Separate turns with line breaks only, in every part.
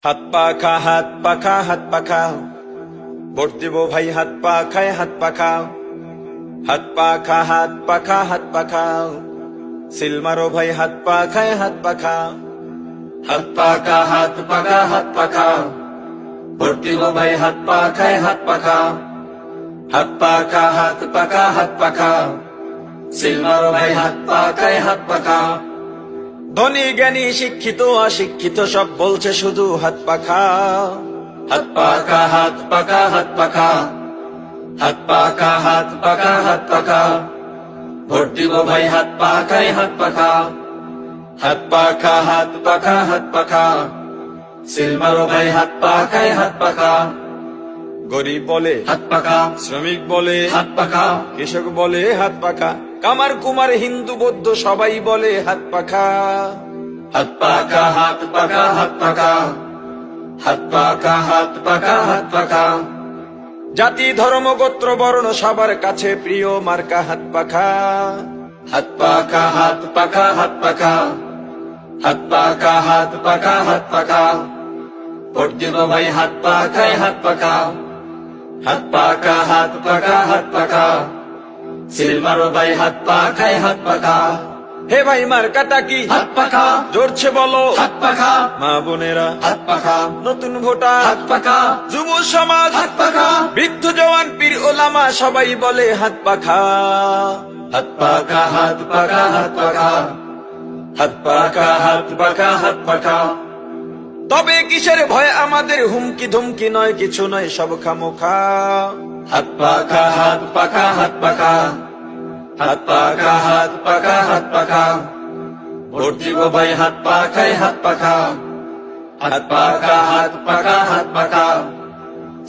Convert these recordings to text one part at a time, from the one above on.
হাত পাখা হাত পাখা হাত পাখা, ভোট দিব ভাই হাত পাখায় হাত পাখা। হাত পাখা হাত পাখা হাত পাখা, সিল মারো ভাই হাত পাখায় হাত পাখা। হাত পাখা হাত পাখা হাত পাখা, ভোট দিব ভাই হাত পাখায় হাত পাখা। হাত পাখা হাত পাখা হাত পাখা, সিল মারো ভাই হাত পাখায় হাত পাখা। ধনী জ্ঞানী শিক্ষিত অশিক্ষিত সব বলছে শুধু হাত পাখা। হাত পাখা হাত পাখা হাত পাখা, হাত পাখা হাত পাখা হাত পাখা, ভোট দিব ভাই হাত পাখায় হাত পাখা। হাত পাখা হাত পাখা হাত পাখা, সিল মারো ভাই হাত পাখায় হাত পাখা। গরিব বলে হাত পাখা, শ্রমিক বলে হাত পাখা, কৃষক বলে হাত পাখা, কামার কুমার হিন্দু বৌদ্ধ সবাই বলে হাত পাখা। হাত পাখা হাত পাখা হাত পাখা, হাত পাখা হাত পাখা হাত পাখা, জাতি ধর্ম গোত্র বর্ণ সবার কাছে প্রিয় মার্কা হাত পাখা। হাত পাখা হাত পাখা হাত পাখা, হাত পাখা হাত পাখা হাত পাখা, ভোট দিব ভাই হাত পাখায় হাত পাখা। হাত পাখা হাত পাখা হাত পাখা, সিল মারো ভাই হাত পাখায় হাত পাখা। হে ভাই মার্কাটা কি হাত পাখা, জোরছে বলো হাত পাখা। মা বোনেরা হাত পাখা, নতুন ভোটার হাত পাখা, যুব সমাজ হাত পাখা, বৃদ্ধ জওয়ান পীর ওলামা সবাই বলে হাত পাখা। হাত পাখা হাত পাখা হাত পাখা, হাত পাখা হাত পাখা হাত পাখা। তবে কিসের ভয় আমাদের, হুমকি ধুমকি নয় কিছু নয় সব খামোখা। হাত পাখা হাত পাখা হাত পাখা, হাত পাখা হাত পাখা হাত পাখা, ভোট দিব ভাই হাত পাখায় হাত পাখা। হাত পাখা হাত পাখা হাত পাখা,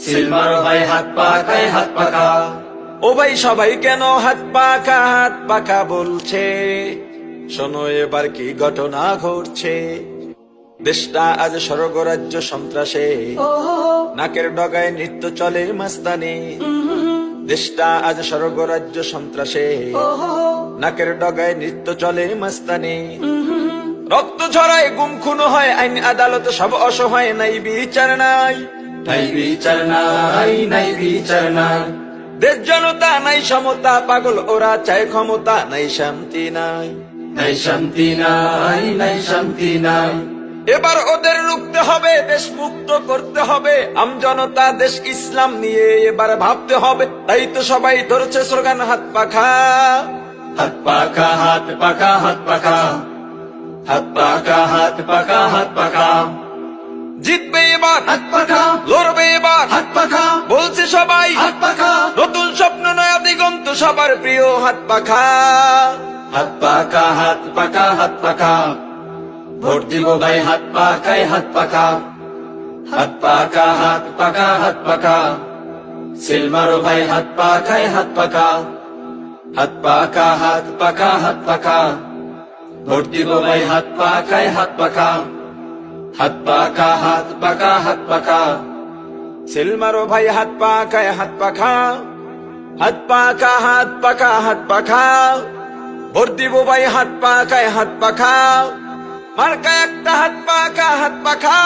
সিল মারো ভাই হাত পাখায় হাত পাখা। ও ভাই সবাই কেন হাত পাখা হাত পাখা বলছে, শোনো এবার কি ঘটনা ঘটছে। দেশটা আজ স্বর্গরাজ্য সন্ত্রাসে, নাকের ডগায় নৃত্য চলে মাস্তানি। দেশটা আজ স্বর্গরাজ্য সন্ত্রাসে, নাকের ডগায় নৃত্য চলে মাস্তানি। রক্ত ঝরায় গুম খুন হয়, আইন আদালত সব অসহায়, নাই বিচার নাই, নাই বিচার নাই, নাই বিচার নাই। দেশ জনতা নাই সমতা, পাগল ওরা চায় ক্ষমতা, নাই শান্তি নাই, নাই শান্তি নাই, নাই শান্তি নাই। এবার ওদের রুখতে হবে, দেশ মুক্ত করতে হবে, আমজনতা দেশ ইসলাম নিয়ে এবার ভাবতে হবে। তাই তো সবাই ধরছে স্লোগান হাত পাখা। হাত পাখা হাত পাখা হাত পাখা, হাত পাখা হাত পাখা হাত পাখা, জিতবে এবার হাত পাখা, লড়বে এবার হাত পাখা, বলছে সবাই হাত পাখা। নতুন স্বপ্ন নয়া দিগন্ত সবার প্রিয় হাত পাখা। হাত পাখা হাত পাখা হাত পাখা, ভোট দিব ভাই হাত পাখায় হাত পাখা। হাত পাখা হাত পাখা হাত পাখা, সিল মারো ভাই হাত পাখায় হাত পাখা। হাত পাখা হাত পাখা হাত পাখা, ভোট দিব ভাই হাত পাখায় হাত পাখা। হাত পাখা হাত পাখা হাত পাখা, সিল মারো ভাই হাত পাখায় হাত পাখা। হাত পাখা হাত পাখা হাত পাখা, ভোট দিব ভাই হাত পাখায় হাত পাখা। মার্কা একটা হাত পাখা হাত পাখা,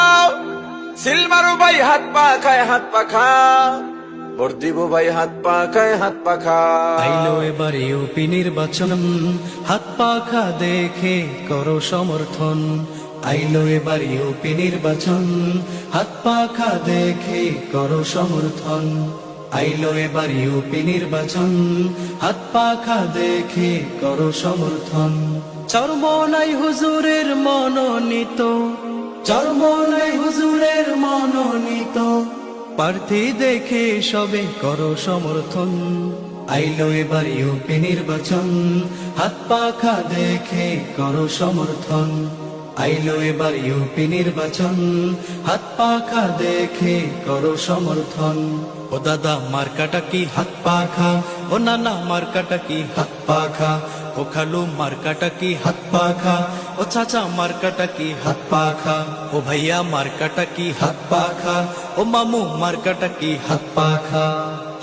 সিল মারো ভাই হাত পাখায় হাত পাখা। ভোট দিব ভাই হাত পাখায় হাত পাখা।
আইলো এবার ইউপি নির্বাচন, হাত পাখা দেখে করো সমর্থন। আইলো এবার ইউপি নির্বাচন, হাত পাখা দেখে করো সমর্থন। আইলো এবার ইউপি নির্বাচন, হাত পাখা দেখে করো সমর্থন। চরমনাই হুজুরের মনোনীত, চরমনাই হুজুরের মনোনীত প্রার্থী দেখে সবে করো সমর্থন। আইলো এবার ইউপি নির্বাচন, হাত পাখা দেখে করো সমর্থন। আইলো এবার ইউপি নির্বাচন, হাত পাখা দেখে করো সমর্থন। ও দাদা মার্কাটা কি হাত পাখা, ও নানা মার্কাটা কি হাত পাখা, ও খালু মার্কাটা কি হাত পাখা, ও চাচা মার্কাটা কি হাত পাখা, ও ভাইয়া মার্কাটা কি হাত পাখা, ও মামু মার্কাটা কি হাত পাখা।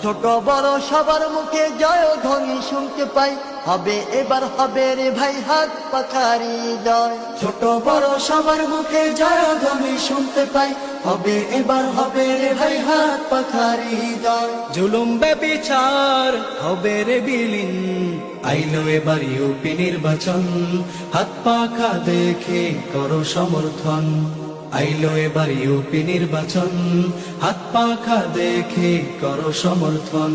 ছোট বড় সবার মুখে জয় ধ্বনি শুনতে পাই, হবে এবার হবে রে ভাই হাত পাখারি জয়। ছোট বড় সবার মুখে জয়ধ্বনি শুনতে পাই, হবে এবার হবে রে ভাই হাত পাখারি জয়।
জুলুম ব্যভিচার হবে রে বিলীন, আইলো এবার ইউপি নির্বাচন, হাত পাখা দেখে করো সমর্থন। আইলো এবার ইউপি নির্বাচন, হাত পাখা দেখে করো সমর্থন।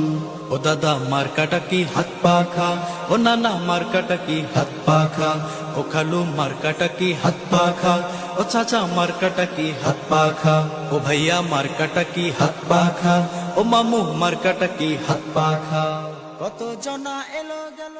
ও দাদা মার্কাটা কি হাত পাখা, ও নানা মার্কাটা কি হাত পাখা, ও খালু মার্কাটা কি হাত পাখা, ও চাচা মার্কাটা কি হাত পাখা, ও ভাইয়া মার্কাটা কি হাত পাখা, ও মামু মার্কাটা কি হাত পাখা। কত জনা এলো গেল